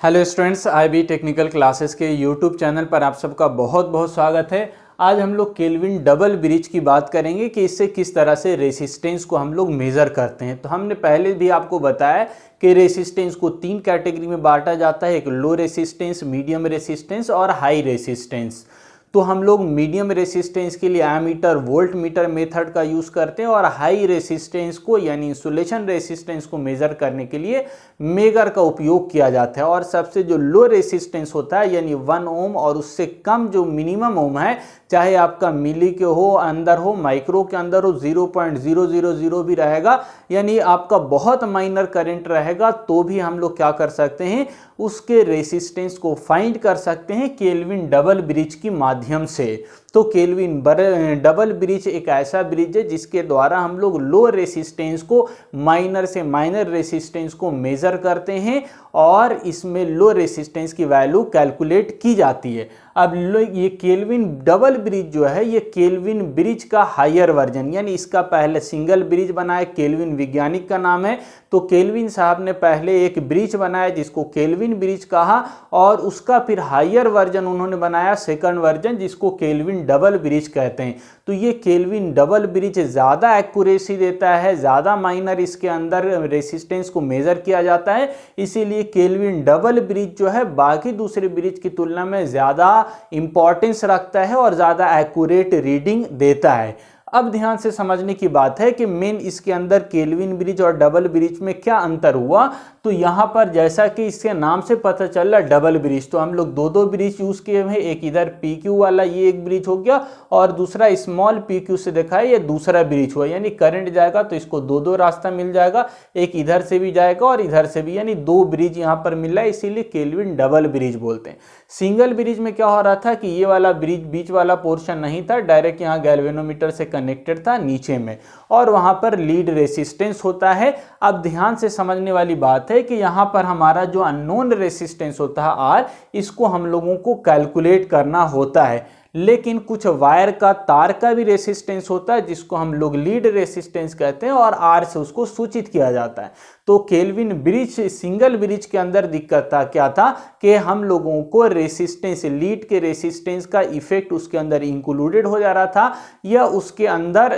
Hello students, IB technical classes के YouTube channel पर आप सबका बहुत बहुत स्वागत है। आज हम लोग केल्विन डबल ब्रिज की बात करेंगे कि इससे किस तरह से रेसिस्टेंस को हम लोग मेज़र करते हैं। तो हमने पहले भी आपको बताया कि रेसिस्टेंस को 3 कैटेगरी में बांटा जाता है, एक लो रेसिस्टेंस, मीडियम रेसिस्टेंस और हाई रेसिस्टेंस। तो हम लोग मीडियम रेसिस्टेंस के लिए एमीटर वोल्ट मीटर मेथड का यूज़ करते हैं और हाई रेसिस्टेंस को यानी इंसुलेशन रेसिस्टेंस को मेज़र करने के लिए मेगर का उपयोग किया जाता है। और सबसे जो लो रेसिस्टेंस होता है यानी 1 ओम और उससे कम जो मिनिमम ओम है, चाहे आपका मिली के हो अंदर हो, माइक्रो के अंदर हो, 0.000 भी रहेगा, यानी आपका बहुत माइनर करंट रहेगा, तो भी हम लोग क्या कर सकते हैं, उसके रेसिस्टेंस को फाइंड कर सकते हैं केल्विन डबल ब्रिज की माध्यम से। तो केल्विन डबल ब्रिज एक ऐसा ब्रिज है जिसके द्वारा हम लोग लो रेसिस्टेंस को माइनर से माइनर रेसिस्टेंस को मेजर करते हैं और इसमें लो रेसिस्टेंस की वैल्यू कैलकुलेट की जाती है। अब ये केल्विन डबल ब्रिज जो है, ये केल्विन ब्रिज का हायर वर्जन, यानी इसका पहले सिंगल ब्रिज बनाया, केल्विन वैज्ञानिक का नाम है। तो केल्विन साहब ने पहले एक ब्रिज बनाया जिसको केल्विन ब्रिज कहा और उसका फिर हायर वर्जन उन्होंने बनाया, सेकंड वर्जन, जिसको केल्विन डबल ब्रिज कहते हैं। तो ये केल्विन डबल ब्रिज ज़्यादा एक्यूरेसी देता है, ज़्यादा माइनर इसके अंदर रेसिस्टेंस को मेज़र किया जाता है, इसीलिए केल्विन डबल ब्रिज जो है बाकी दूसरे ब्रिज की तुलना में ज़्यादा इंपॉर्टेंस रखता है और ज़्यादा एक्यूरेट रीडिंग देता है। अब ध्यान से समझने की बात है कि मेन इसके अंदर केल्विन ब्रिज और डबल ब्रिज में क्या अंतर हुआ। तो यहाँ पर जैसा कि इसके नाम से पता चल रहा डबल ब्रिज, तो हम लोग दो ब्रिज यूज़ किए हैं, एक इधर PQ वाला ये एक ब्रिज हो गया और दूसरा स्मॉल PQ से देखा है ये दूसरा ब्रिज हुआ, यानी करंट जाएगा तो इसको दो रास्ता मिल जाएगा, एक इधर से भी जाएगा और इधर से भी, यानी 2 ब्रिज यहाँ पर मिल रहा है, इसीलिए केल्विन डबल ब्रिज बोलते हैं। सिंगल ब्रिज में क्या हो रहा था कि ये वाला ब्रिज बीच वाला पोर्शन नहीं था, डायरेक्ट यहाँ गैल्वेनोमीटर से कनेक्टेड था नीचे में और वहां पर लीड रेसिस्टेंस होता है। अब ध्यान से समझने वाली बात है कि यहां पर हमारा जो अननोन रेसिस्टेंस होता है R, इसको हम लोगों को कैलकुलेट करना होता है, लेकिन कुछ वायर का तार का भी रेसिस्टेंस होता है जिसको हम लोग लीड रेसिस्टेंस कहते हैं और R से उसको सूचित किया जाता है। तो केल्विन ब्रिज सिंगल ब्रिज के अंदर दिक्कत था क्या था कि हम लोगों को रेसिस्टेंस, लीड के रेसिस्टेंस का इफेक्ट उसके अंदर इंक्लूडेड हो जा रहा था या उसके अंदर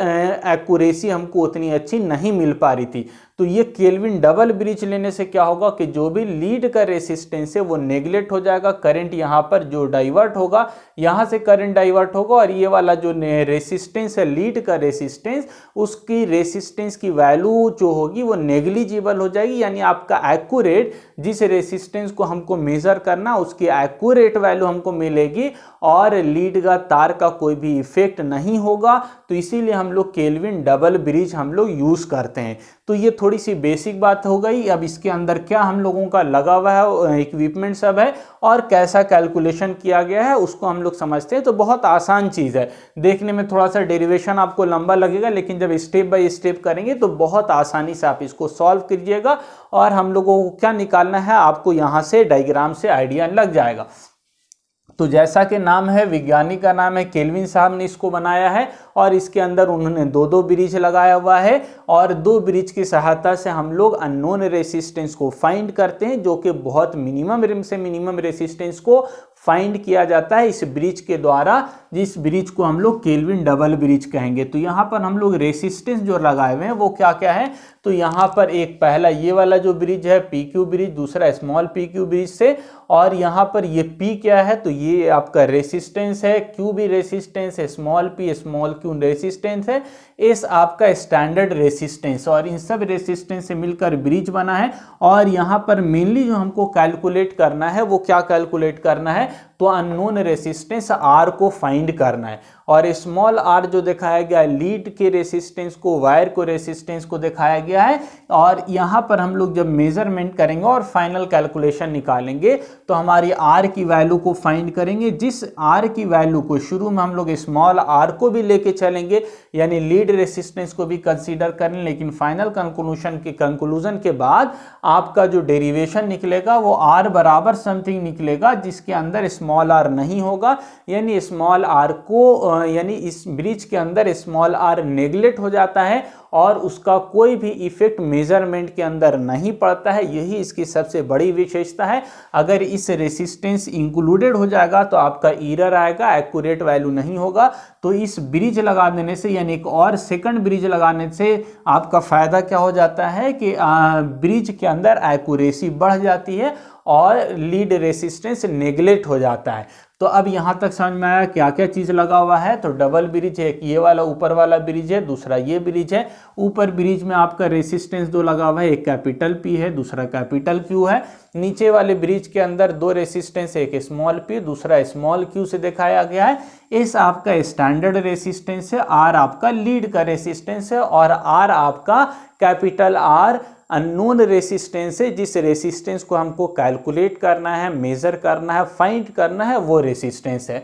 एक्यूरेसी हमको उतनी अच्छी नहीं मिल पा रही थी। तो ये केल्विन डबल ब्रिज लेने से क्या होगा कि जो भी लीड का रेसिस्टेंस है वो नेगलेक्ट हो जाएगा, करंट यहाँ पर जो डाइवर्ट होगा, यहाँ से करंट डाइवर्ट होगा और ये वाला जो रेसिस्टेंस है लीड का रेसिस्टेंस, उसकी रेसिस्टेंस की वैल्यू जो होगी वो नेग्लिजिबल हो जाएगी, यानी आपका एक्यूरेट जिस रेसिस्टेंस को हमको मेजर करना उसकी एक्यूरेट वैल्यू हमको मिलेगी और लीड का तार का कोई भी इफेक्ट नहीं होगा। तो इसीलिए हम लोग केल्विन डबल ब्रिज हम लोग यूज करते हैं। तो ये थोड़ी सी बेसिक बात हो गई। अब इसके अंदर क्या हम लोगों का लगा हुआ है इक्विपमेंट सब है और कैसा कैलकुलेशन किया गया है उसको हम लोग समझते हैं। तो बहुत आसान चीज़ है, देखने में थोड़ा सा डेरिवेशन आपको लंबा लगेगा, लेकिन जब स्टेप बाय स्टेप करेंगे तो बहुत आसानी से आप इसको सॉल्व कीजिएगा और हम लोगों को क्या निकालना है आपको यहाँ से डायग्राम से आइडिया लग जाएगा। तो जैसा कि नाम है, वैज्ञानिक का नाम है, केल्विन साहब ने इसको बनाया है और इसके अंदर उन्होंने दो ब्रिज लगाया हुआ है और 2 ब्रिज की सहायता से हम लोग अननोन रेसिस्टेंस को फाइंड करते हैं, जो कि बहुत मिनिमम से मिनिमम रेसिस्टेंस को फाइंड किया जाता है इस ब्रिज के द्वारा, जिस ब्रिज को हम लोग केल्विन डबल ब्रिज कहेंगे। तो यहाँ पर हम लोग रेसिस्टेंस जो लगाए हुए हैं वो क्या क्या है, तो यहाँ पर एक पहला ये वाला जो ब्रिज है PQ ब्रिज, दूसरा स्मॉल PQ ब्रिज से, और यहाँ पर ये P क्या है, तो ये आपका रेसिस्टेंस है, Q भी रेसिस्टेंस है, small P small Q resistance है, S आपका स्टैंडर्ड रेसिस्टेंस, और इन सब रेसिस्टेंस से मिलकर ब्रिज बना है। और यहाँ पर मेनली जो हमको कैलकुलेट करना है वो क्या कैलकुलेट करना है, तो अननोन रेसिस्टेंस R को फाइंड करना है। और स्मॉल r जो दिखाया गया है लीड के रेसिस्टेंस को, वायर को रेसिस्टेंस को दिखाया गया है। और यहाँ पर हम लोग जब मेजरमेंट करेंगे और फाइनल कैलकुलेशन निकालेंगे तो हमारी r की वैल्यू को फाइंड करेंगे, जिस r की वैल्यू को शुरू में हम लोग स्मॉल r को भी लेके चलेंगे, यानी लीड रेसिस्टेंस को भी कंसीडर करें, लेकिन फाइनल कंक्लूजन के बाद आपका जो डेरिवेशन निकलेगा वो r बराबर समथिंग निकलेगा जिसके अंदर स्मॉल r नहीं होगा, यानी स्मॉल r को यानी इस ब्रिज के अंदर स्मॉल r नेगलेक्ट हो जाता है और उसका कोई भी इफेक्ट मेजरमेंट के अंदर नहीं पड़ता है। यही इसकी सबसे बड़ी विशेषता है। अगर इस रेसिस्टेंस इंक्लूडेड हो जाएगा तो आपका एरर आएगा, एक्यूरेट वैल्यू नहीं होगा। तो इस ब्रिज लगा देने से, यानी एक और सेकंड ब्रिज लगाने से आपका फायदा क्या हो जाता है कि ब्रिज के अंदर एक्यूरेसी बढ़ जाती है और लीड रेसिस्टेंस नेगलेक्ट हो जाता है। तो अब यहाँ तक समझ में आया क्या क्या चीज़ लगा हुआ है। तो डबल ब्रिज है, एक ये वाला ऊपर वाला ब्रिज है, दूसरा ये ब्रिज है। ऊपर ब्रिज में आपका रेसिस्टेंस दो लगा हुआ है, एक कैपिटल P है, दूसरा कैपिटल Q है। नीचे वाले ब्रिज के अंदर दो रेसिस्टेंस, एक स्मॉल p, दूसरा स्मॉल q से दिखाया गया है। S आपका स्टैंडर्ड रेसिस्टेंस है, R आपका लीड का रेसिस्टेंस है और R आपका कैपिटल R अननोन रेसिस्टेंस है। जिस रेसिस्टेंस को हमको कैलकुलेट करना है, मेजर करना है, फाइंड करना है, वो रेसिस्टेंस है।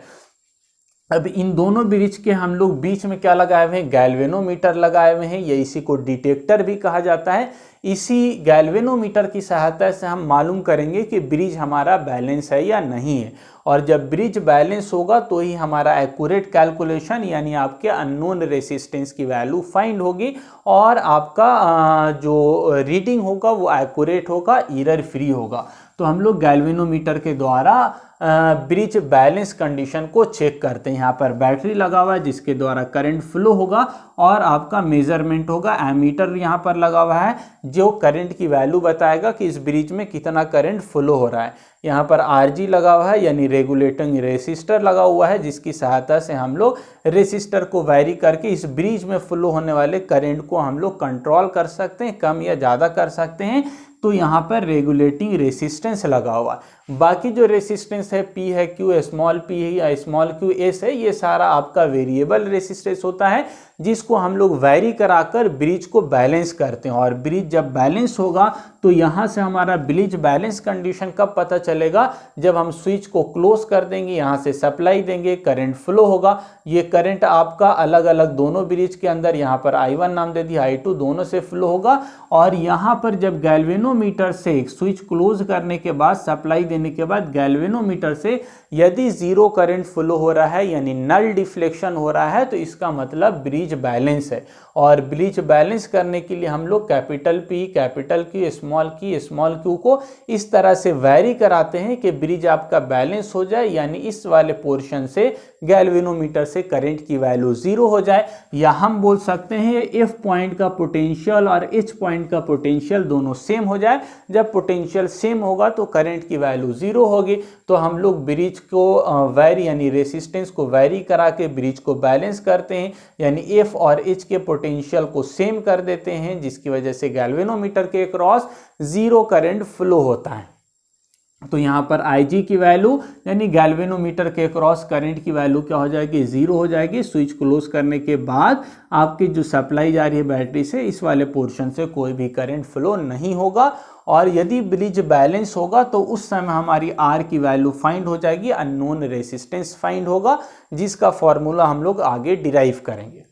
अब इन दोनों ब्रिज के हम लोग बीच में क्या लगाए हुए हैं, गैल्वेनोमीटर लगाए हुए हैं, या इसी को डिटेक्टर भी कहा जाता है। इसी गैल्वेनोमीटर की सहायता से हम मालूम करेंगे कि ब्रिज हमारा बैलेंस है या नहीं है। और जब ब्रिज बैलेंस होगा तो ही हमारा एक्यूरेट कैलकुलेशन यानी आपके अननोन रेसिस्टेंस की वैल्यू फाइंड होगी और आपका जो रीडिंग होगा वो एक्यूरेट होगा, एरर फ्री होगा। तो हम लोग गैल्वेनोमीटर के द्वारा ब्रिज बैलेंस कंडीशन को चेक करते हैं। यहाँ पर बैटरी लगा हुआ है जिसके द्वारा करंट फ्लो होगा और आपका मेजरमेंट होगा। एमीटर यहाँ पर लगा हुआ है जो करंट की वैल्यू बताएगा कि इस ब्रिज में कितना करंट फ्लो हो रहा है। यहाँ पर RG लगा हुआ है यानी रेगुलेटिंग रेसिस्टर लगा हुआ है, जिसकी सहायता से हम लोग रेसिस्टर को वैरी करके इस ब्रिज में फ्लो होने वाले करंट को हम लोग कंट्रोल कर सकते हैं, कम या ज़्यादा कर सकते हैं। तो यहाँ पर रेगुलेटिंग रेसिस्टेंस लगा हुआ है। बाकी जो रेसिस्टेंस है P है, Q स्मॉल p है या स्मॉल q S है, ये सारा आपका वेरिएबल रेसिस्टेंस होता है जिसको हम लोग वैरी कराकर ब्रिज को बैलेंस करते हैं। और ब्रिज जब बैलेंस होगा तो यहाँ से हमारा ब्रिज बैलेंस कंडीशन कब पता चलेगा, जब हम स्विच को क्लोज कर देंगे, यहाँ से सप्लाई देंगे, करंट फ्लो होगा। ये करंट आपका अलग अलग दोनों ब्रिज के अंदर, यहाँ पर I1 नाम दे दिया, I2 दोनों से फ्लो होगा। और यहाँ पर जब गैल्वेनोमीटर से स्विच क्लोज करने के बाद, सप्लाई देने के बाद गैल्वेनोमीटर से यदि जीरो करंट फ्लो हो रहा है यानी नल डिफ्लेक्शन हो रहा है, तो इसका मतलब ब्रिज बैलेंस है। और ब्रिज बैलेंस करने के लिए हम लोग capital P, capital Q, small q को इस तरह से वैरी कराते हैं कि ब्रिज आपका बैलेंस हो जाए, यानी इस वाले पोर्शन से गैल्वेनोमीटर से करंट की वैल्यू जीरो हो जाए। या हम बोल सकते हैं F पॉइंट का पोटेंशियल और H पॉइंट का पोटेंशियल दोनों सेम हो जाए। जब पोटेंशियल सेम होगा तो करंट की वैल्यू जीरो होगी। तो हम लोग ब्रिज को वैरी यानी रेसिस्टेंस को वैरी करा के ब्रिज को बैलेंस करते हैं, यानी F और H के पोटेंशियल को सेम कर देते हैं, जिसकी वजह से गैल्वेनोमीटर के क्रॉस जीरो करंट फ्लो होता है। तो यहाँ पर IG की वैल्यू यानी गैल्वेनोमीटर के क्रॉस करंट की वैल्यू क्या हो जाएगी, जीरो हो जाएगी। स्विच क्लोज करने के बाद आपकी जो सप्लाई जा रही है बैटरी से, इस वाले पोर्शन से कोई भी करंट फ्लो नहीं होगा। और यदि ब्रिज बैलेंस होगा तो उस समय हमारी R की वैल्यू फाइंड हो जाएगी, अननोन रेसिस्टेंस फाइंड होगा, जिसका फॉर्मूला हम लोग आगे डिराइव करेंगे।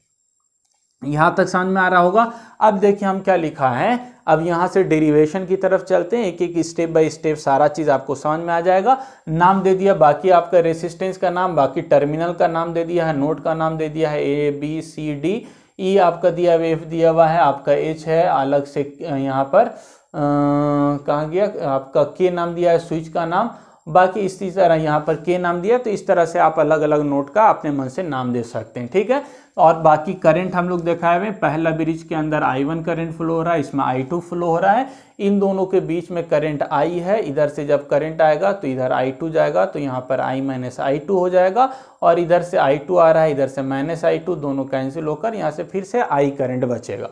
यहाँ तक समझ में आ रहा होगा। अब देखिए हम क्या लिखा है। अब यहाँ से डेरिवेशन की तरफ चलते हैं, एक एक स्टेप बाय स्टेप सारा चीज़ आपको समझ में आ जाएगा। नाम दे दिया बाकी आपका रेसिस्टेंस का नाम, बाकी टर्मिनल का नाम दे दिया है, नोड का नाम दे दिया है ABCD, आपका दिया हुआ F दिया हुआ है, आपका H है अलग से, यहाँ पर कहाँ गया आपका K नाम दिया है, स्विच का नाम, बाकी इसी तरह यहाँ पर K नाम दिया। तो इस तरह से आप अलग अलग नोड का अपने मन से नाम दे सकते हैं, ठीक है। और बाकी करंट हम लोग दिखाए हुए, पहला ब्रिज के अंदर I1 करंट फ्लो हो रहा है, इसमें I2 फ्लो हो रहा है। इन दोनों के बीच में करंट I है, इधर से जब करंट आएगा तो इधर I2 जाएगा, तो यहाँ पर I माइनस I2 हो जाएगा। और इधर से I2 आ रहा है, इधर से माइनस I2, दोनों कैंसिल होकर यहाँ से फिर से I करंट बचेगा।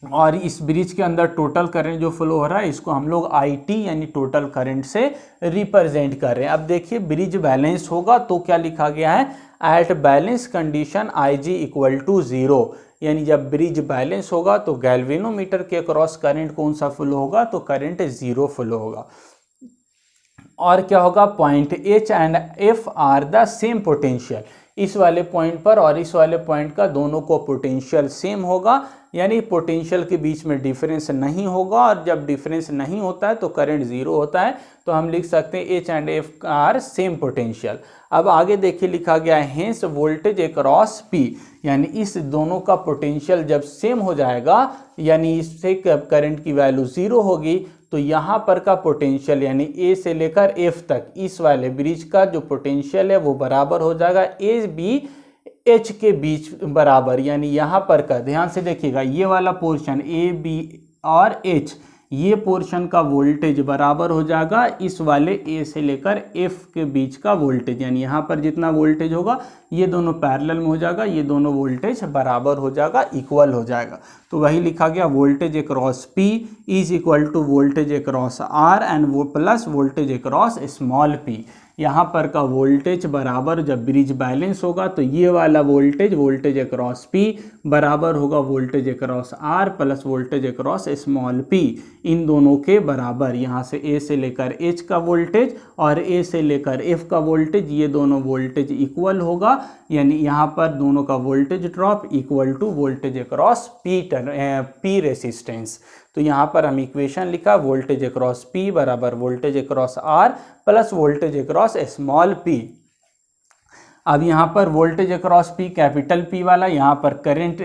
और इस ब्रिज के अंदर टोटल करंट जो फ्लो हो रहा है, इसको हम लोग IT यानी टोटल करंट से रिप्रेजेंट कर रहे हैं। अब देखिए ब्रिज बैलेंस होगा तो क्या लिखा गया है, at balance condition IG equal to 0, यानी जब ब्रिज बैलेंस होगा तो गैल्वेनोमीटर के क्रॉस करंट कौन सा फ्लो होगा, तो करंट 0 फ्लो होगा। और क्या होगा, point H and F are the same potential, इस वाले पॉइंट पर और इस वाले पॉइंट का दोनों को पोटेंशियल सेम होगा, यानी पोटेंशियल के बीच में डिफरेंस नहीं होगा, और जब डिफरेंस नहीं होता है तो करंट जीरो होता है। तो हम लिख सकते हैं H and F are same potential. अब आगे देखिए लिखा गया है हेंस वोल्टेज अक्रॉस P, यानी इस दोनों का पोटेंशियल जब सेम हो जाएगा, यानी इससे करंट की वैल्यू जीरो होगी, तो यहाँ पर का पोटेंशियल यानी ए से लेकर एफ तक इस वाले ब्रिज का जो पोटेंशियल है वो बराबर हो जाएगा ए बी एच के बीच बराबर। यानी यहाँ पर का ध्यान से देखिएगा, ये वाला पोर्शन ए बी और एच, ये पोर्शन का वोल्टेज बराबर हो जाएगा इस वाले ए से लेकर एफ के बीच का वोल्टेज। यानी यहाँ पर जितना वोल्टेज होगा ये दोनों पैरेलल में हो जाएगा, ये दोनों वोल्टेज बराबर हो जाएगा, इक्वल हो जाएगा। तो वही लिखा गया voltage across P is equal to voltage across R and वो plus voltage across small P. यहाँ पर का वोल्टेज बराबर, जब ब्रिज बैलेंस होगा तो ये वाला वोल्टेज अक्रॉस पी बराबर होगा voltage across R plus voltage across small P, इन दोनों के बराबर। यहाँ से ए से लेकर एच का वोल्टेज और ए से लेकर एफ का वोल्टेज, ये दोनों वोल्टेज इक्वल होगा, यानी यहाँ पर दोनों का voltage drop equal to voltage across P resistance. तो यहाँ पर हम इक्वेशन लिखा वोल्टेज अक्रॉस पी बराबर voltage across R plus voltage across small P. अब यहाँ पर voltage across P capital P वाला, यहाँ पर करंट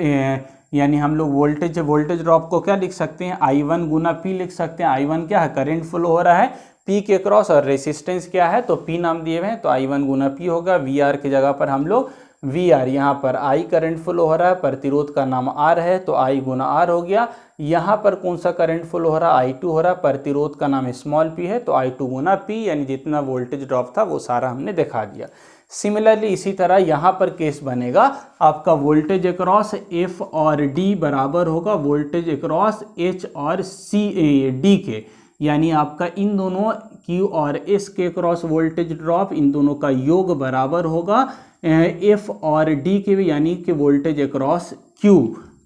यानी हम लोग वोल्टेज ड्रॉप को क्या लिख सकते हैं, I1 गुना पी लिख सकते हैं। I1 क्या है, करंट फ्लो हो रहा है पी के क्रॉस, और रेसिस्टेंस क्या है तो पी नाम दिए हुए हैं, तो I1 गुना पी होगा। VR की जगह पर हम लोग VR, यहाँ पर I करंट फ्लो हो रहा है, प्रतिरोध का नाम R है तो I गुना R हो गया। यहाँ पर कौन सा करंट फ्लो हो रहा है, I2 हो रहा है, प्रतिरोध का नाम स्मॉल p है तो I2 गुना P, यानी जितना वोल्टेज ड्रॉप था वो सारा हमने दिखा दिया। सिमिलरली इसी तरह यहाँ पर केस बनेगा, आपका वोल्टेज अक्रॉस F और D बराबर होगा वोल्टेज अक्रॉस H और D के, यानी आपका इन दोनों Q और S के क्रॉस वोल्टेज ड्रॉप, इन दोनों का योग बराबर होगा F और D के, यानी कि वोल्टेज अक्रॉस Q।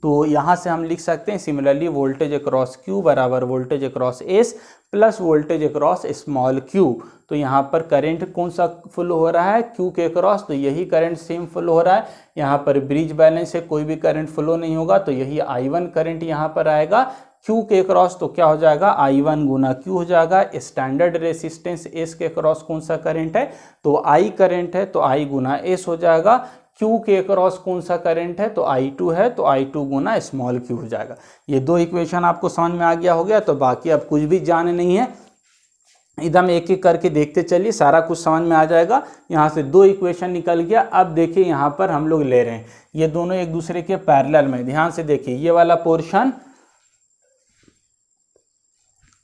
तो यहाँ से हम लिख सकते हैं सिमिलरली वोल्टेज अक्रॉस Q बराबर voltage across S plus voltage across small q। तो यहाँ पर करंट कौन सा फ्लो हो रहा है, Q के अक्रॉस, तो यही करंट सेम फ्लो हो रहा है। यहाँ पर ब्रिज बैलेंस से कोई भी करंट फ्लो नहीं होगा, तो यही I1 करंट यहाँ पर आएगा Q के क्रॉस, तो क्या हो जाएगा I1 गुना Q हो जाएगा। स्टैंडर्ड रेसिस्टेंस S के क्रॉस कौन सा करंट है, तो I करंट है, तो I गुना S हो जाएगा। Q के क्रॉस कौन सा करंट है, तो I2 है, तो I2 गुना स्मॉल q हो जाएगा। ये दो इक्वेशन आपको समझ में आ गया हो गया, तो बाकी अब कुछ भी जाने नहीं है, एकदम एक एक करके देखते चलिए, सारा कुछ समझ में आ जाएगा। यहाँ से दो इक्वेशन निकल गया। अब देखिए यहाँ पर हम लोग ले रहे हैं, ये दोनों एक दूसरे के पैरेलल में, ध्यान से देखिए ये वाला पोर्शन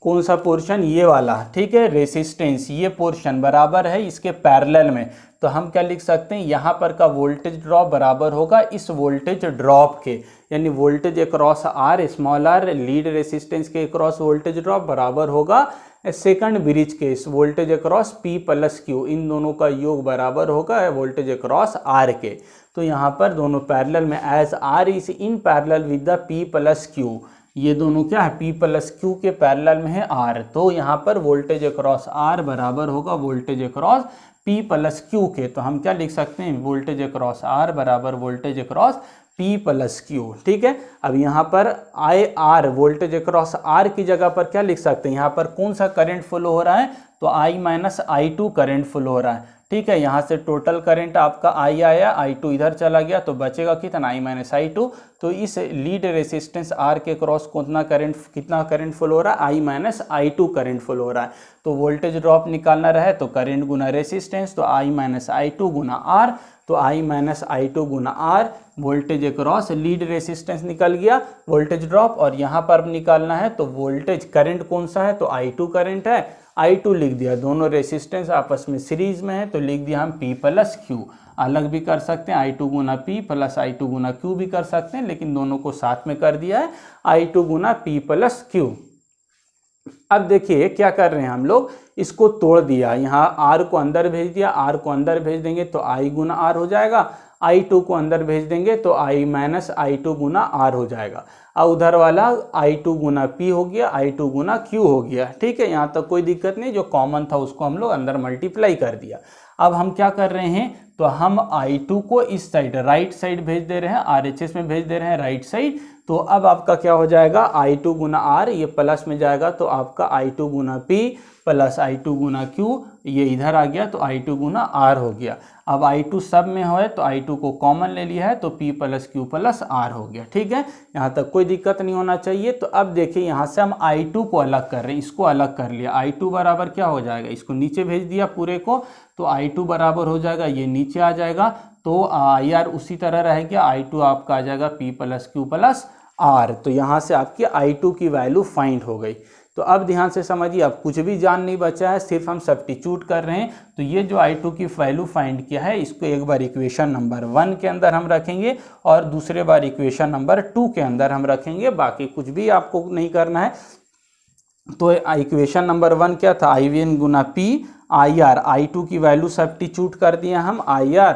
कौन सा पोर्शन, ये वाला, ठीक है, रेसिस्टेंस, ये पोर्शन बराबर है इसके पैरेलल में। तो हम क्या लिख सकते हैं, यहाँ पर का वोल्टेज ड्रॉप बराबर होगा इस वोल्टेज ड्रॉप के, यानी voltage across R small R lead resistance के अक्रॉस वोल्टेज ड्रॉप बराबर होगा सेकंड ब्रिज के इस voltage across P plus Q, इन दोनों का योग बराबर होगा वोल्टेज अक्रॉस आर के। तो यहाँ पर दोनों पैरेलल में, as R is in parallel with the P plus Q, ये दोनों क्या है, P प्लस क्यू के पैरेलल में है R, तो यहाँ पर वोल्टेज अक्रॉस R बराबर होगा voltage across P plus Q के। तो हम क्या लिख सकते हैं, वोल्टेज अक्रॉस R बराबर voltage across P plus Q, ठीक है। अब यहाँ पर IR वोल्टेज अक्रॉस R की जगह पर क्या लिख सकते हैं, यहाँ पर कौन सा करंट फ्लो हो रहा है, तो I minus I2 current flow हो रहा है, ठीक है। यहाँ से टोटल करंट आपका I आया, I2 इधर चला गया, तो बचेगा कितना, I माइनस I2। तो इस लीड रेसिस्टेंस R के क्रॉस कितना करंट फ्लो हो रहा है, I minus I2 current flow हो रहा है। तो वोल्टेज ड्रॉप निकालना रहे तो करंट गुना रेसिस्टेंस, तो I minus I2 Guna R, तो I minus I2 Guna R, voltage across lead resistance निकल गया वोल्टेज ड्रॉप। और यहाँ पर निकालना है तो वोल्टेज करंट कौन सा है, तो I2 करंट है, I2 लिख दिया, दोनों रेसिस्टेंस आपस में सीरीज में है तो लिख दिया हम P प्लस Q। अलग भी कर सकते हैं, I2 गुना P प्लस I2 गुना Q भी कर सकते हैं, लेकिन दोनों को साथ में कर दिया है I2 गुना P प्लस Q। अब देखिए क्या कर रहे हैं हम लोग, इसको तोड़ दिया, यहाँ R को अंदर भेज दिया, R को अंदर भेज देंगे तो I गुना R हो जाएगा, I2 को अंदर भेज देंगे तो I minus I2 Guna R हो जाएगा। और उधर वाला I2 गुना P हो गया, I2 गुना Q हो गया, ठीक है। यहाँ तक कोई दिक्कत नहीं, जो कॉमन था उसको हम लोग अंदर मल्टीप्लाई कर दिया। अब हम क्या कर रहे हैं, तो हम I2 को इस साइड राइट साइड भेज दे रहे हैं, RHS में भेज दे रहे हैं राइट साइड, तो अब आपका क्या हो जाएगा, I2 गुना R, ये प्लस में जाएगा तो आपका I2 गुना P प्लस I2 गुना Q, ये इधर आ गया तो I2 गुना R हो गया। अब I2 सब में हो तो I2 को कॉमन ले लिया है तो P plus Q plus R हो गया। ठीक है, यहाँ तक कोई दिक्कत नहीं होना चाहिए। तो अब देखिए यहाँ से हम I2 को अलग कर रहे हैं, इसको अलग कर लिया। I2 बराबर क्या हो जाएगा, इसको नीचे भेज दिया पूरे को, तो I2 बराबर हो जाएगा, ये नीचे आ जाएगा तो IR उसी तरह रहेगा, I2 आपका आ जाएगा P plus Q plus R। तो यहाँ से आपकी I2 की वैल्यू फाइंड हो गई। तो अब ध्यान से समझिए, अब कुछ भी जान नहीं बचा है, सिर्फ हम सब्स्टिट्यूट कर रहे हैं। तो ये जो I2 की वैल्यू फाइंड किया है, इसको एक बार इक्वेशन नंबर 1 के अंदर हम रखेंगे और दूसरे बार इक्वेशन नंबर 2 के अंदर हम रखेंगे। बाकी कुछ भी आपको नहीं करना है। तो इक्वेशन नंबर 1 क्या था, I1 गुना P IR, I2 की वैल्यू सब्स्टिट्यूट कर दिया हम, IR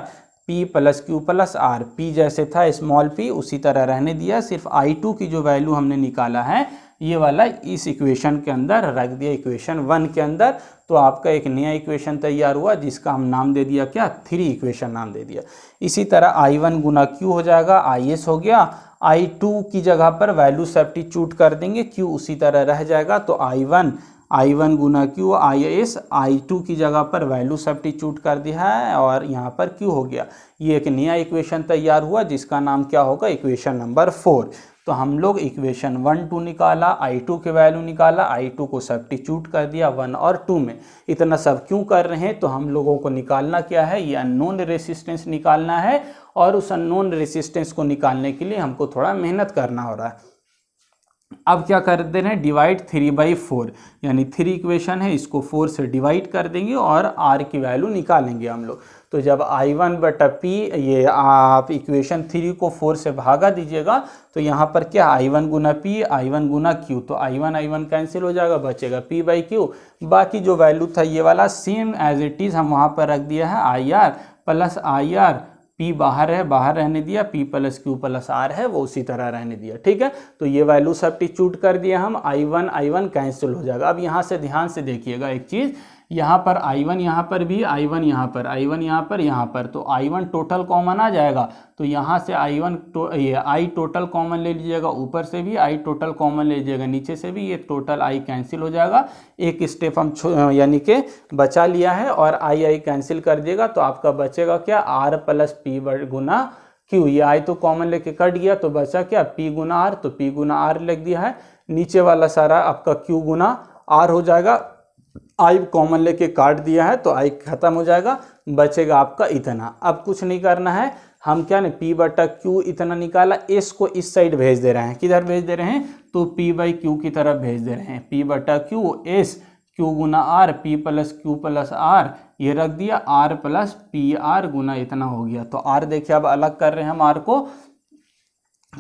P plus Q plus R, P जैसे था स्मॉल p उसी तरह रहने दिया, सिर्फ I2 की जो वैल्यू हमने निकाला है ये वाला इस इक्वेशन के अंदर रख दिया, इक्वेशन 1 के अंदर। तो आपका एक नया इक्वेशन तैयार हुआ जिसका हम नाम दे दिया क्या, 3 इक्वेशन नाम दे दिया। इसी तरह I1 गुना Q हो जाएगा, IS हो गया, I2 की जगह पर वैल्यू सब्स्टिट्यूट कर देंगे, Q उसी तरह रह जाएगा तो I1 Guna Q IS, I2 की जगह पर वैल्यू सब्स्टिट्यूट कर दिया है और यहाँ पर Q हो गया। ये एक नया इक्वेशन तैयार हुआ जिसका नाम क्या होगा, इक्वेशन नंबर 4। तो हम लोग इक्वेशन 1 2 निकाला, I2 के वैल्यू निकाला, I2 को सब्स्टिट्यूट कर दिया 1 और 2 में। इतना सब क्यों कर रहे हैं, तो हम लोगों को निकालना क्या है, ये अननोन रेसिस्टेंस निकालना है और उस अननोन रेसिस्टेंस को निकालने के लिए हमको थोड़ा मेहनत करना हो रहा है। अब क्या कर दे रहे हैं, डिवाइड 3/4, यानी 3 इक्वेशन है, इसको 4 से डिवाइड कर देंगे और R की वैल्यू निकालेंगे हम लोग। तो जब I1 बटा P, ये आप इक्वेशन 3 को 4 से भागा दीजिएगा तो यहाँ पर क्या, I1 गुना P I1 गुना Q, तो I1 कैंसिल हो जाएगा, बचेगा P/Q। बाकी जो वैल्यू था ये वाला सेम एज इट इज़ हम वहाँ पर रख दिया है, IR प्लस IR, P बाहर है, बाहर रहने दिया, P plus Q plus R है वो उसी तरह रहने दिया। ठीक है, तो ये वैल्यू सब्स्टिट्यूट कर दिया हम, I1 कैंसिल हो जाएगा। अब यहाँ से ध्यान से देखिएगा एक चीज़, यहाँ पर I1 यहाँ पर भी, I1 यहाँ पर, I1 यहाँ पर, तो I1 टोटल कॉमन आ जाएगा। तो यहाँ से ये I टोटल कॉमन ले लीजिएगा, ऊपर से भी I टोटल कॉमन ले लीजिएगा, नीचे से भी ये टोटल I कैंसिल हो जाएगा। एक स्टेप हम यानी कि बचा लिया है और I कैंसिल कर दिएगा तो आपका बचेगा क्या, R प्लस P गुना Q। ये I तो कॉमन लेके कट गया तो बचा क्या, P गुना R, तो P गुना R लिख दिया है। नीचे वाला सारा आपका Q गुना R हो जाएगा, I कॉमन लेके काट दिया है तो I खत्म हो जाएगा, बचेगा आपका इतना। अब कुछ नहीं करना है, हम क्या ने P/Q इतना निकाला, S को इस साइड भेज दे रहे हैं, किधर भेज दे रहे हैं, तो P/Q की तरफ भेज दे रहे हैं। P/Q S Q गुना R, P plus Q plus R, ये रख दिया, R प्लस PR गुना इतना हो गया। तो R देखिए अब अलग कर रहे हैं हम R को,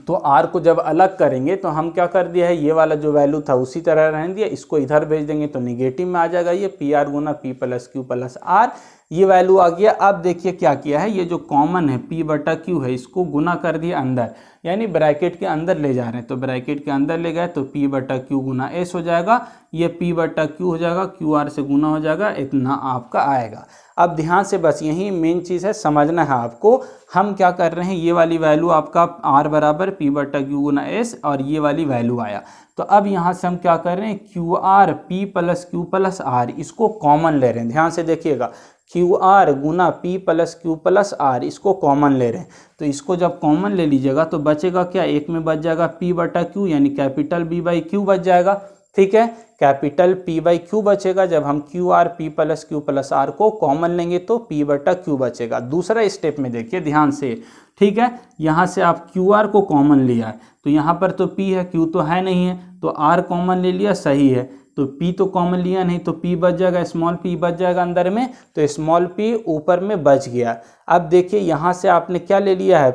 तो R को जब अलग करेंगे तो हम क्या कर दिया है, ये वाला जो वैल्यू था उसी तरह रहने दिया, इसको इधर भेज देंगे तो निगेटिव में आ जाएगा ये PR गुना P plus Q plus R, ये वैल्यू आ गया। अब देखिए क्या किया है, ये जो कॉमन है P/Q है इसको गुना कर दिया अंदर, यानी ब्रैकेट के अंदर ले जा रहे हैं, तो ब्रैकेट के अंदर ले गए तो P/Q गुना S हो जाएगा, ये P/Q हो जाएगा, QR से गुना हो जाएगा, इतना आपका आएगा। अब ध्यान से बस यही मेन चीज़ है, समझना है आपको। हम क्या कर रहे हैं, ये वाली वैल्यू आपका R बराबर P/Q गुना S और ये वाली वैल्यू आया। तो अब यहाँ से हम क्या कर रहे हैं, QR P plus Q plus R इसको कॉमन ले रहे हैं। ध्यान से देखिएगा, QR गुना P plus Q plus R इसको कॉमन ले रहे हैं। तो इसको जब कॉमन ले लीजिएगा तो बचेगा क्या, एक में बच जाएगा P/Q यानी कैपिटल B/Q बच जाएगा। ठीक है, कैपिटल P/Q बचेगा। जब हम QR P plus Q plus R को कॉमन लेंगे तो P/Q बचेगा। दूसरा स्टेप में देखिए ध्यान से, ठीक है, यहाँ से आप QR को कॉमन लिया है तो यहाँ पर तो P है, Q तो है नहीं है, तो R कॉमन ले लिया, सही है। तो P तो कॉमन लिया नहीं तो P बच जाएगा, स्मॉल p बच जाएगा अंदर में, तो स्मॉल p ऊपर में बच गया। अब देखिए यहाँ से आपने क्या ले लिया है,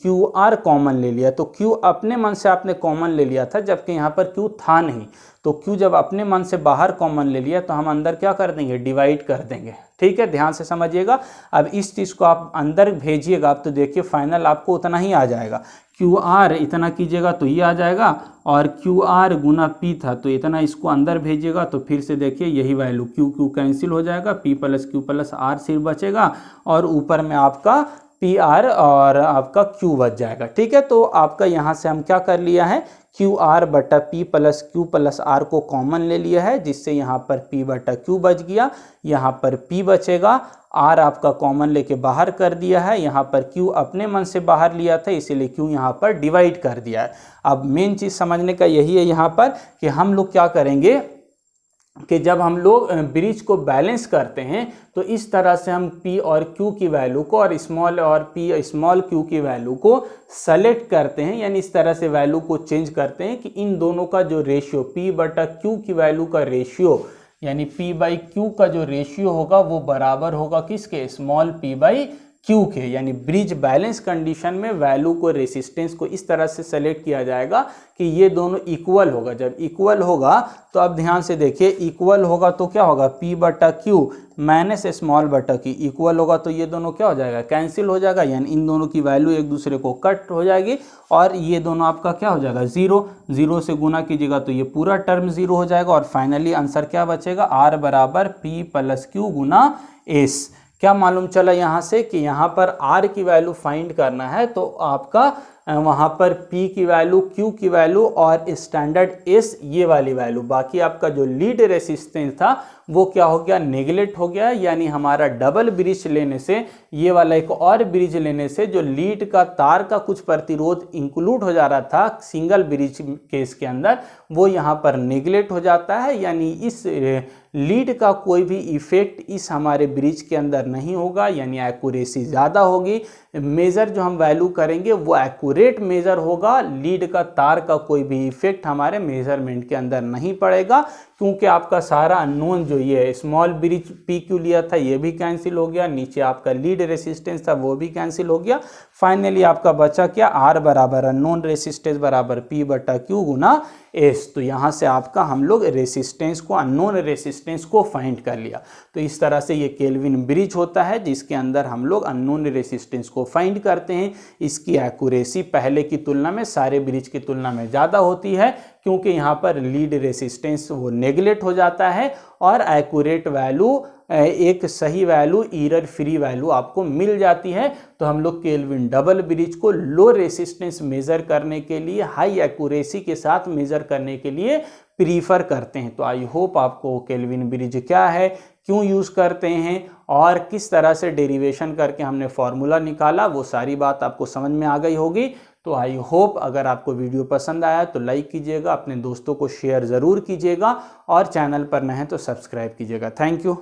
QR कॉमन ले लिया, तो Q अपने मन से आपने कॉमन ले लिया था जबकि यहाँ पर Q था नहीं। तो Q जब अपने मन से बाहर कॉमन ले लिया तो हम अंदर क्या कर देंगे, डिवाइड कर देंगे। ठीक है, ध्यान से समझिएगा। अब इस चीज़ को आप अंदर भेजिएगा, आप तो देखिए फाइनल आपको उतना ही आ जाएगा। QR इतना कीजिएगा तो ये आ जाएगा, और QR गुना P था तो इतना, इसको अंदर भेजिएगा तो फिर से देखिए यही वैल्यू Q कैंसिल हो जाएगा, P plus Q plus R सिर्फ बचेगा और ऊपर में आपका पी आर और आपका क्यू बच जाएगा। ठीक है, तो आपका यहाँ से हम क्या कर लिया है, क्यू आर बटा P plus Q plus R को कॉमन ले लिया है, जिससे यहाँ पर पी बटा क्यू बच गया, यहाँ पर पी बचेगा, आर आपका कॉमन लेके बाहर कर दिया है, यहाँ पर क्यू अपने मन से बाहर लिया था इसीलिए क्यू यहाँ पर डिवाइड कर दिया है। अब मेन चीज़ समझने का यही है यहाँ पर कि हम लोग क्या करेंगे कि जब हम लोग ब्रिज को बैलेंस करते हैं तो इस तरह से हम P और Q की वैल्यू को और P स्मॉल q की वैल्यू को सेलेक्ट करते हैं, यानी इस तरह से वैल्यू को चेंज करते हैं कि इन दोनों का जो रेशियो P बटा Q की वैल्यू का रेशियो यानी P बाई Q का जो रेशियो होगा वो बराबर होगा किसके, स्मॉल p बाई Q के। यानी ब्रिज बैलेंस कंडीशन में वैल्यू को रेसिस्टेंस को इस तरह से सेलेक्ट किया जाएगा कि ये दोनों इक्वल होगा। जब इक्वल होगा तो अब ध्यान से देखिए, इक्वल होगा तो क्या होगा, P बटा Q माइनस स्मॉल बटा Q इक्वल होगा तो ये दोनों क्या हो जाएगा, कैंसिल हो जाएगा, यानी इन दोनों की वैल्यू एक दूसरे को कट हो जाएगी और ये दोनों आपका क्या हो जाएगा, जीरो, जीरो से गुना कीजिएगा तो ये पूरा टर्म जीरो हो जाएगा और फाइनली आंसर क्या बचेगा, R बराबर P प्लस Q गुना S। क्या मालूम चला यहाँ से कि यहाँ पर R की वैल्यू फाइंड करना है तो आपका वहाँ पर P की वैल्यू, Q की वैल्यू और स्टैंडर्ड S ये वाली वैल्यू, बाकी आपका जो लीड रेसिस्टेंस था वो क्या हो गया, नेगलेक्ट हो गया। यानी हमारा डबल ब्रिज लेने से, ये वाला एक और ब्रिज लेने से जो लीड का तार का कुछ प्रतिरोध इंक्लूड हो जा रहा था सिंगल ब्रिज केस के अंदर, वो यहाँ पर नेगलेक्ट हो जाता है। यानी इस लीड का कोई भी इफेक्ट इस हमारे ब्रिज के अंदर नहीं होगा, यानी एक्यूरेसी ज़्यादा होगी। मेज़र जो हम वैल्यू करेंगे वो एक्यूरेट मेज़र होगा, लीड का तार का कोई भी इफेक्ट हमारे मेजरमेंट के अंदर नहीं पड़ेगा, क्योंकि आपका सारा अननोन जो ये स्मॉल ब्रिज पी क्यू लिया था ये भी कैंसिल हो गया, नीचे आपका लीड रेसिस्टेंस था वो भी कैंसिल हो गया। फाइनली आपका बचा क्या, आर बराबर अननोन रेसिस्टेंस बराबर पी बटा क्यू गुना एस। तो यहाँ से आपका हम लोग रेसिस्टेंस को, अननोन रेसिस्टेंस को फाइंड कर लिया। तो इस तरह से ये केल्विन ब्रिज होता है जिसके अंदर हम लोग अननोन रेसिस्टेंस को फाइंड करते हैं। इसकी एक्यूरेसी पहले की तुलना में, सारे ब्रिज की तुलना में ज़्यादा होती है, क्योंकि यहाँ पर लीड रेसिस्टेंस वो नेगलेक्ट हो जाता है और एक्यूरेट वैल्यू, एक सही वैल्यू, एरर फ्री वैल्यू आपको मिल जाती है। तो हम लोग केल्विन डबल ब्रिज को लो रेसिस्टेंस मेज़र करने के लिए, हाई एक्यूरेसी के साथ मेज़र करने के लिए प्रीफर करते हैं। तो आई होप आपको केल्विन ब्रिज क्या है, क्यों यूज़ करते हैं और किस तरह से डेरिवेशन करके हमने फॉर्मूला निकाला, वो सारी बात आपको समझ में आ गई होगी। तो आई होप अगर आपको वीडियो पसंद आया तो लाइक कीजिएगा, अपने दोस्तों को शेयर ज़रूर कीजिएगा और चैनल पर नए हैं तो सब्सक्राइब कीजिएगा। Thank you.